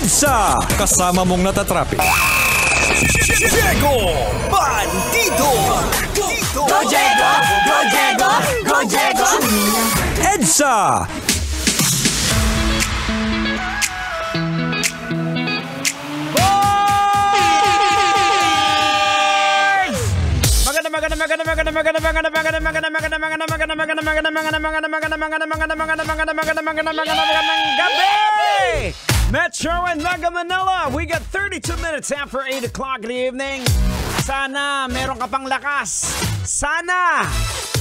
EDSA, kasama mong natatrapik. Diego Bandido! Go Diego! Go Diego! Go Diego! EDSA! Metro and Mega Manila, we got 32 minutes after 8 o'clock in the evening. Sana meron ka pang lakas. Sana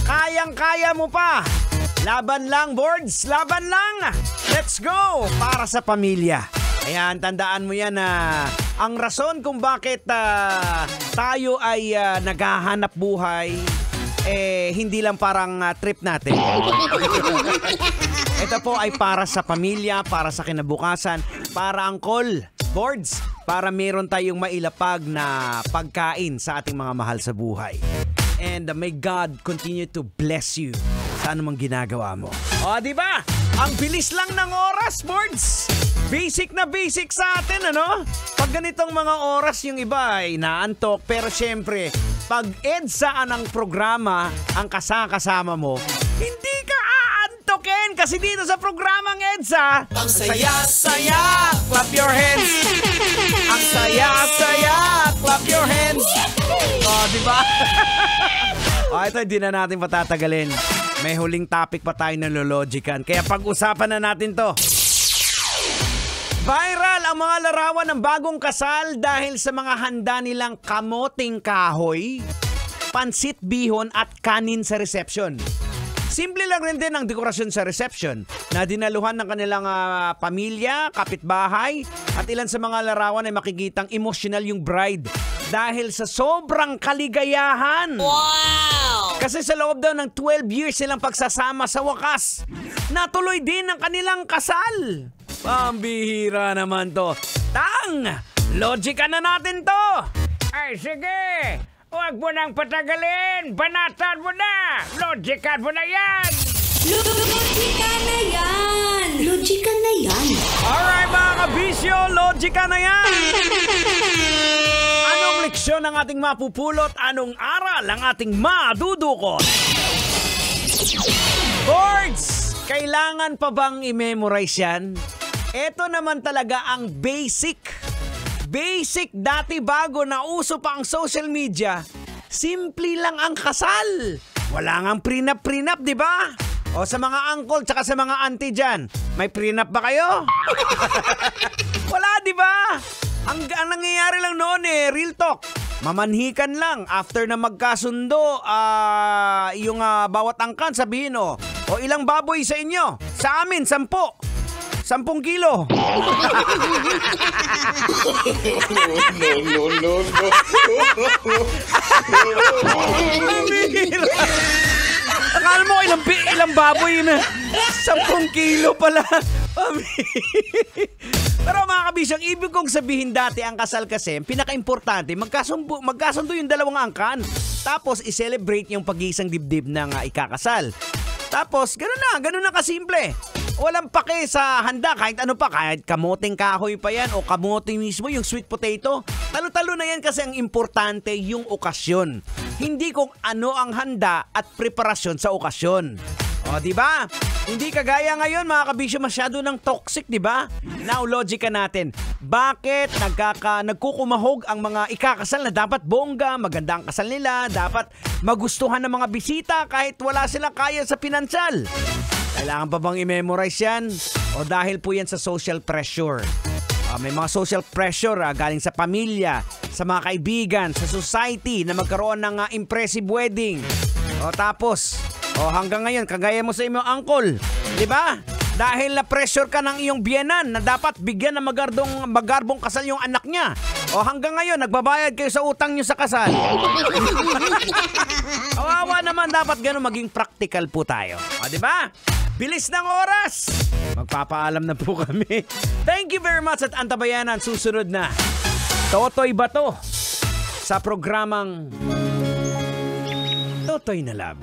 kayang-kaya mo pa. Laban lang, boards. Laban lang. Let's go. Para sa pamilya. Ayan, tandaan mo yan na ang rason kung bakit tayo ay naghahanap buhay, hindi lang parang trip natin. Ito po ay para sa pamilya, para sa kinabukasan, para angkol, boards, para meron tayong mailapag na pagkain sa ating mga mahal sa buhay. And may God continue to bless you sa anumang ginagawa mo. O, di ba? Ang bilis lang ng oras, boards. Basic na basic sa atin, ano? Pag ganitong mga oras, yung iba ay naantok. Pero syempre, pag EDSA ang programa, ang kasama mo, hindi ka aantokin. Kasi dito sa programang EDSA, ang saya-saya, clap your hands. Ang saya-saya, clap your hands. O, di ba? O, ito, hindi na natin patatagalin. May huling topic pa tayo na lologikan. Kaya pag-usapan na natin to. Viral ang mga larawan ng bagong kasal dahil sa mga handa nilang kamoting kahoy, pansit bihon at kanin sa reception. Simple lang rin din ang dekorasyon sa reception na dinaluhan ng kanilang pamilya, kapitbahay at ilan sa mga larawan ay makikitang emotional yung bride dahil sa sobrang kaligayahan. Wow! Kasi sa loob daw ng 12 years silang pagsasama sa wakas, natuloy din ang kanilang kasal. Pambihira naman to. Tang! Logika na natin to! Ay, sige! Huwag mo nang patagalin! Banatan mo na! Logikan mo na yan! Logika na yan! Logika na yan! Alright mga kabisyo, logika na yan! Anong leksyon ang ating mapupulot? Anong aral ang ating madudukot? Boards! Kailangan pa bang i-memorize yan? Ito naman talaga ang basic. Basic dati bago na uso pa ang social media. Simple lang ang kasal. Wala ngang prenup, di ba? O sa mga uncle tsaka sa mga auntie dyan, may prenup ba kayo? Wala, di ba? Ang nangyayari lang noon real talk. Mamanhikan lang after na magkasundo yung bawat angkan sabihin o ilang baboy sa inyo? Sa amin, 10 kilo. No. Akala mo ilang baboy na 10 kilo pala. Pero mga kabisyang, ibig kong sabihin dati ang kasal kasi, pinaka-importante, magkasundo yung dalawang angkan. Tapos, i-celebrate yung pag-iisang dibdib ng ikakasal. Tapos, ganun na kasimple. Walang pake sa handa, kahit ano pa, kahit kamoting kahoy pa yan o kamoting mismo, yung sweet potato. Talo-talo na yan kasi ang importante yung okasyon. Hindi kung ano ang handa at preparasyon sa okasyon. O, di ba? Hindi kagaya ngayon, mga kabisyo, masyado ng toxic, di ba? Now, logika natin. Bakit nagkukumahog ang mga ikakasal na dapat bongga, maganda ang kasal nila, dapat magustuhan ng mga bisita kahit wala silang kaya sa pinansyal? Kailangan pa bang i-memorize yan? O dahil po yan sa social pressure? May mga social pressure galing sa pamilya, sa mga kaibigan, sa society na magkaroon ng impressive wedding. O tapos, hanggang ngayon, kagaya mo sa iyong uncle, di ba? Dahil na-pressure ka ng iyong biyenan na dapat bigyan ng magarbong kasal yung anak niya. O hanggang ngayon, nagbabayad kayo sa utang niyo sa kasal. Kawawa naman, dapat gano'n maging practical po tayo. O di ba? Bilis ng oras! Magpapaalam na po kami. Thank you very much at antabayanan. Susunod na Totoy Bato sa programang Totoy na Love.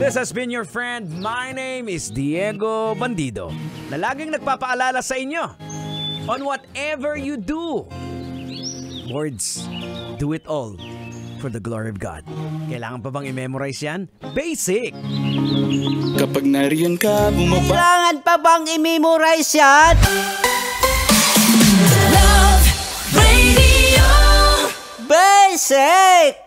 This has been your friend. My name is Diego Bandido, na laging nagpapaalala sa inyo on whatever you do. Words, do it all for the glory of God. Kailangan pa bang i-memorize yan? Basic! Kapag nariyan ka, bumaba. Kailangan pa bang i-memorize yan? Love Radio. Basic!